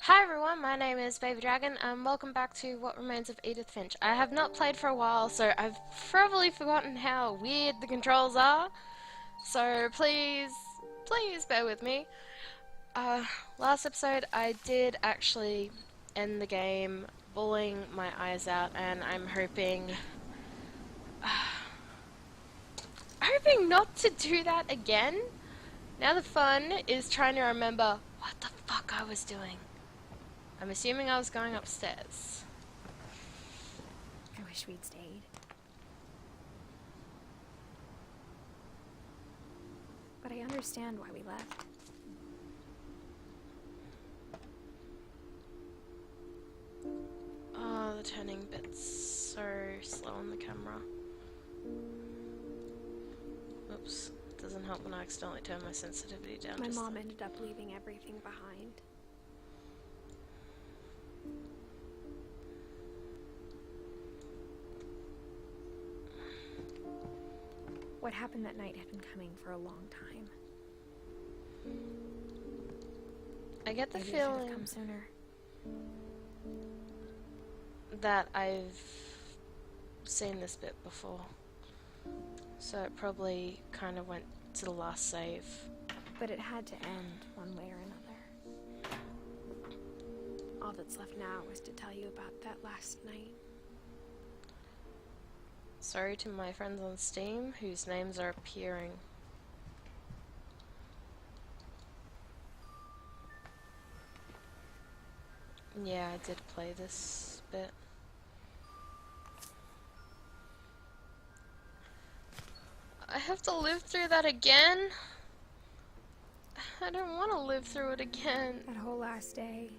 Hi everyone, my name is Baby Dragon and welcome back to What Remains of Edith Finch. I have not played for a while, so I've probably forgotten how weird the controls are, so please bear with me. Last episode I did actually end the game bawling my eyes out, and I'm hoping not to do that again. Now the fun is trying to remember what the fuck I was doing. I'm assuming I was going upstairs. I wish we'd stayed. But I understand why we left. Oh, the turning bit's so slow on the camera. Oops. Doesn't help when I accidentally turn my sensitivity down. My mom ended up leaving everything behind. What happened that night had been coming for a long time. I get the Maybe it should have feeling come sooner. that I've seen this bit before. So it probably kind of went to the last save. But it had to end one way or another. All that's left now is to tell you about that last night. Sorry to my friends on Steam whose names are appearing. Yeah, I did play this bit. I have to live through that again? I don't want to live through it again. That whole last day,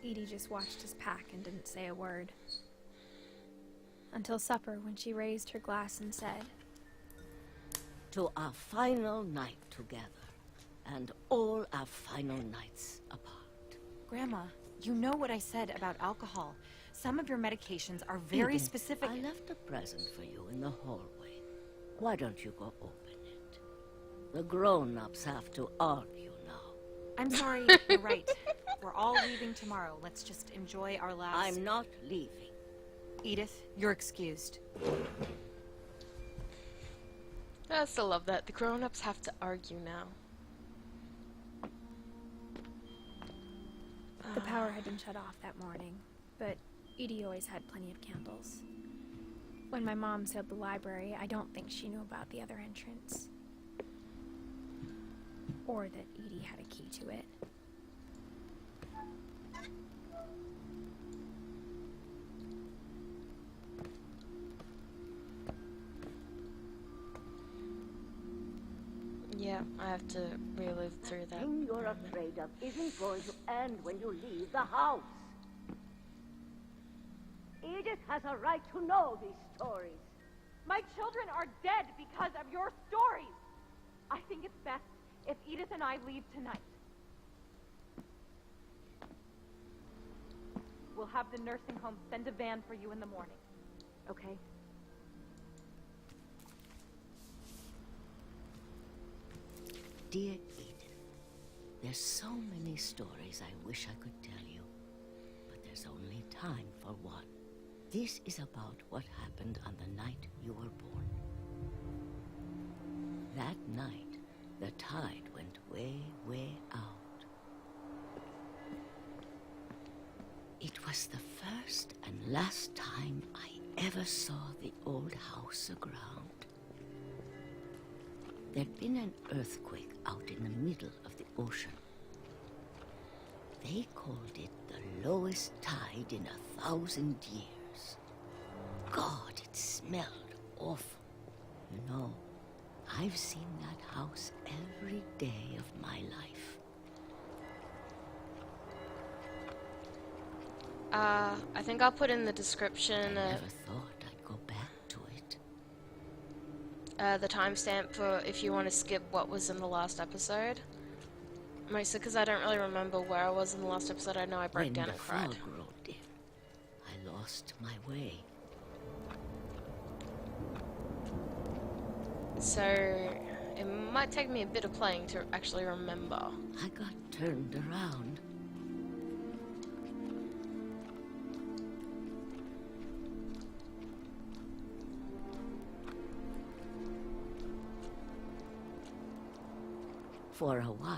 Edie just watched us pack and didn't say a word. Until supper, when she raised her glass and said, "To our final night together, and all our final nights apart." Grandma, you know what I said about alcohol. Some of your medications are very Edith, specific. I left a present for you in the hallway. Why don't you go open it? The grown-ups have to argue now. I'm sorry, you're right. We're all leaving tomorrow. Let's just enjoy our last... I'm not leaving. Edith, you're excused. I still love that. The grown-ups have to argue now. the power had been shut off that morning, but Edie always had plenty of candles. When my mom sealed the library, I don't think she knew about the other entrance. Or that Edie had a key to it. Yeah, I have to relive through that. The thing you're afraid of isn't going to end when you leave the house. Edith has a right to know these stories. My children are dead because of your stories. I think it's best if Edith and I leave tonight. We'll have the nursing home send a van for you in the morning. Okay? Dear Edith, there's so many stories I wish I could tell you, but there's only time for one. This is about what happened on the night you were born. That night, the tide went way, way out. It was the first and last time I ever saw the old house aground. There'd been an earthquake out in the middle of the ocean. They called it the lowest tide in 1,000 years. God, it smelled awful. You know, I've seen that house every day of my life. I think I'll put in the description I never thought I'd go back to it. the timestamp for if you want to skip what was in the last episode. Mostly because I don't really remember where I was in the last episode. I know I broke down and cried. When the fog rolled in, I lost my way. So it might take me a bit of playing to actually remember. I got turned around. For a while,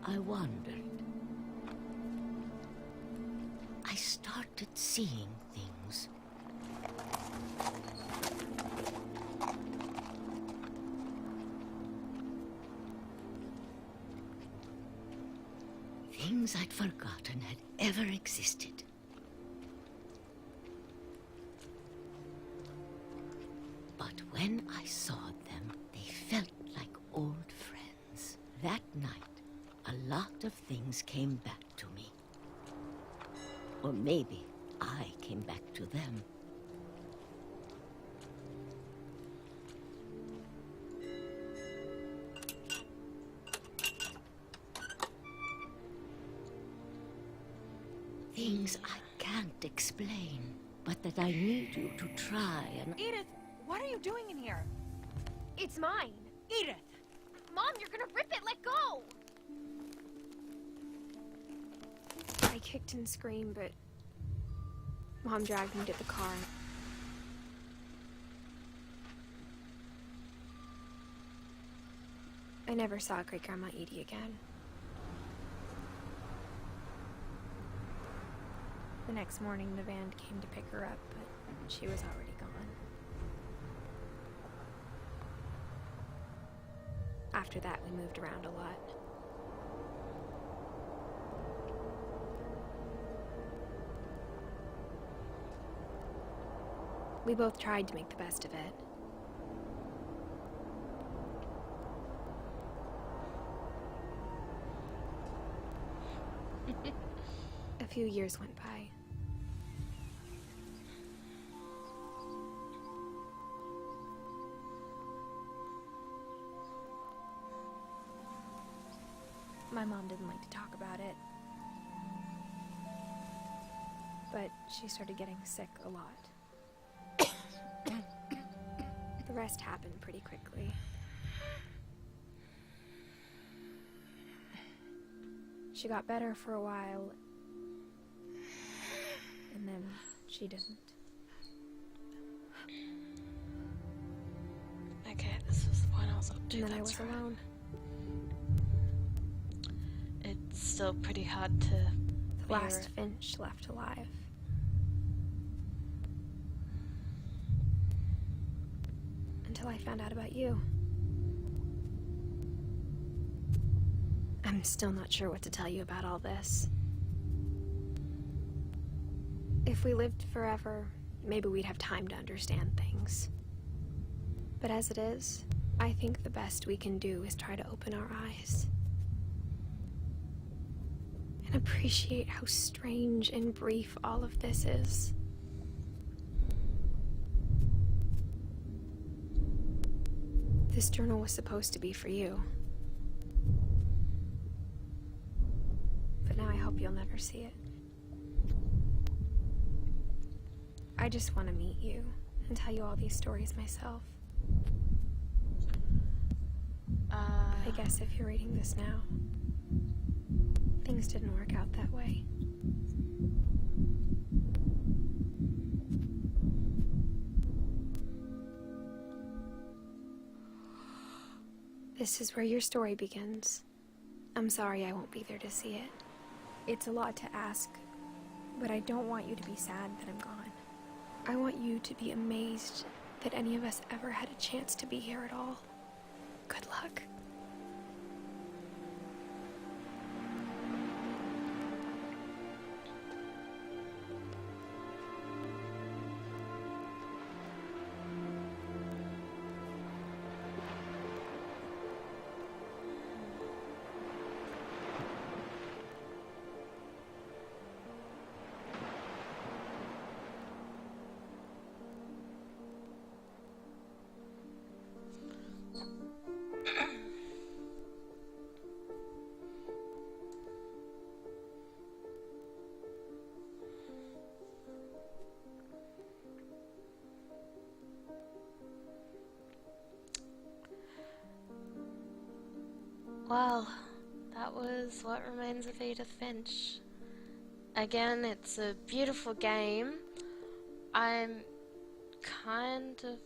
I wondered. I started seeing things. Things I'd forgotten had ever existed. But when I saw them, they felt like old friends. That night, a lot of things came back to me. Or maybe I came back to them. Things I can't explain, but that I need you to try and... Edith, what are you doing in here? It's mine. Edith! Mom, you're gonna rip it! Let go! I kicked and screamed, but Mom dragged me to the car. I never saw Great-Grandma Edie again. The next morning, the van came to pick her up, but she was already gone. After that, we moved around a lot. We both tried to make the best of it. A few years went by. My mom didn't like to talk about it, but she started getting sick a lot. The rest happened pretty quickly. She got better for a while, and then she didn't. Okay, this was the point I was up to. And then I that's was right. alone. It's still pretty hard to The figure last it. Finch left alive. Until I found out about you. I'm still not sure what to tell you about all this. If we lived forever, maybe we'd have time to understand things. But as it is, I think the best we can do is try to open our eyes. And appreciate how strange and brief all of this is. This journal was supposed to be for you. But now I hope you'll never see it. I just want to meet you and tell you all these stories myself. I guess if you're reading this now, things didn't work out that way. This is where your story begins. I'm sorry I won't be there to see it. It's a lot to ask, but I don't want you to be sad that I'm gone. I want you to be amazed that any of us ever had a chance to be here at all. Good luck. Well, that was What Remains of Edith Finch. Again, it's a beautiful game. I'm kind of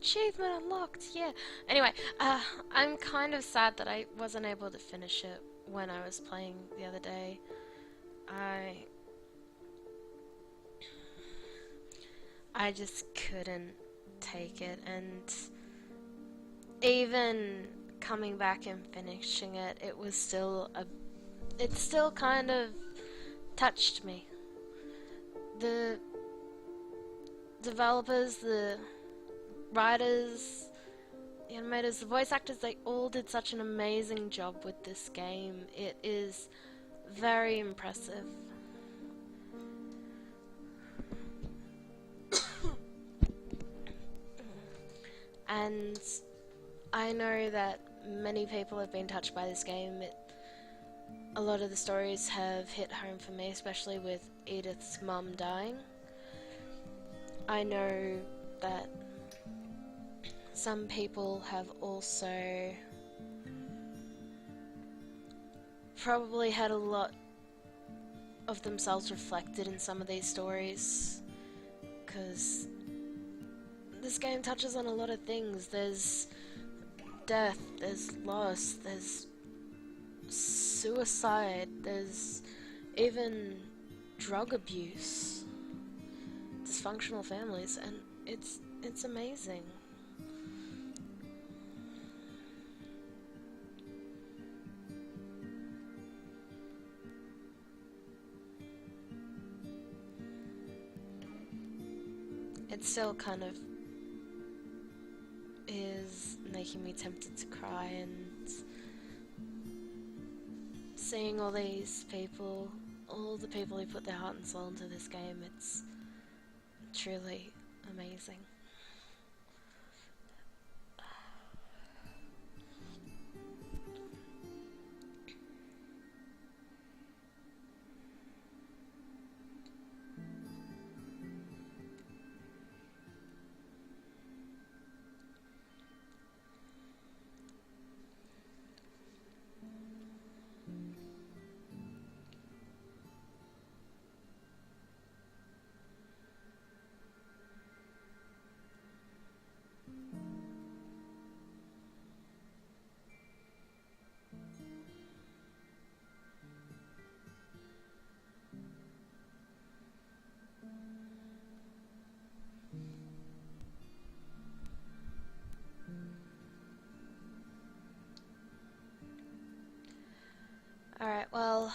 Achievement unlocked, yeah. Anyway, I'm kind of sad that I wasn't able to finish it when I was playing the other day. I just couldn't take it, and even coming back and finishing it, it still kind of touched me. The developers, the writers, the animators, the voice actors, they all did such an amazing job with this game. It is very impressive. And I know that many people have been touched by this game. A lot of the stories have hit home for me, especially with Edith's mum dying. I know that some people have also probably had a lot of themselves reflected in some of these stories, because this game touches on a lot of things. There's death, there's loss, there's suicide, there's even drug abuse, dysfunctional families, and it's amazing. It still kind of is making me tempted to cry, and seeing all these people, all the people who put their heart and soul into this game, it's truly amazing. Alright, well,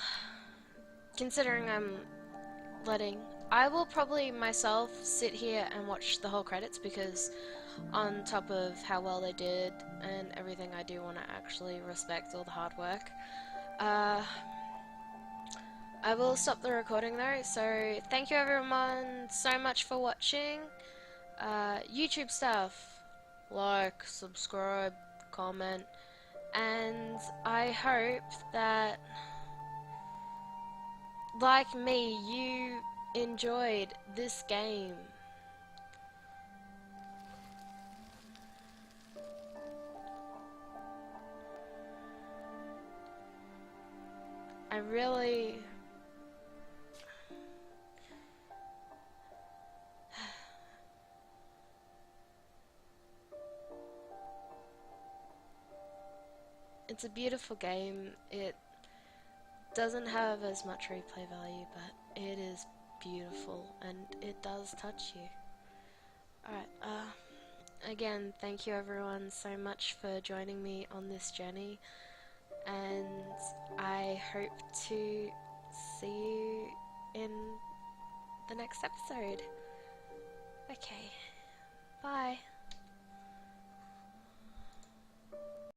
considering I will probably myself sit here and watch the whole credits, because on top of how well they did and everything, I do want to actually respect all the hard work. I will stop the recording though, so thank you everyone so much for watching. YouTube stuff, like, subscribe, comment, and I hope that, like me, you enjoyed this game. I really... It's a beautiful game. It doesn't have as much replay value, but it is beautiful and it does touch you. Alright, again, thank you everyone so much for joining me on this journey, and I hope to see you in the next episode. Okay, bye.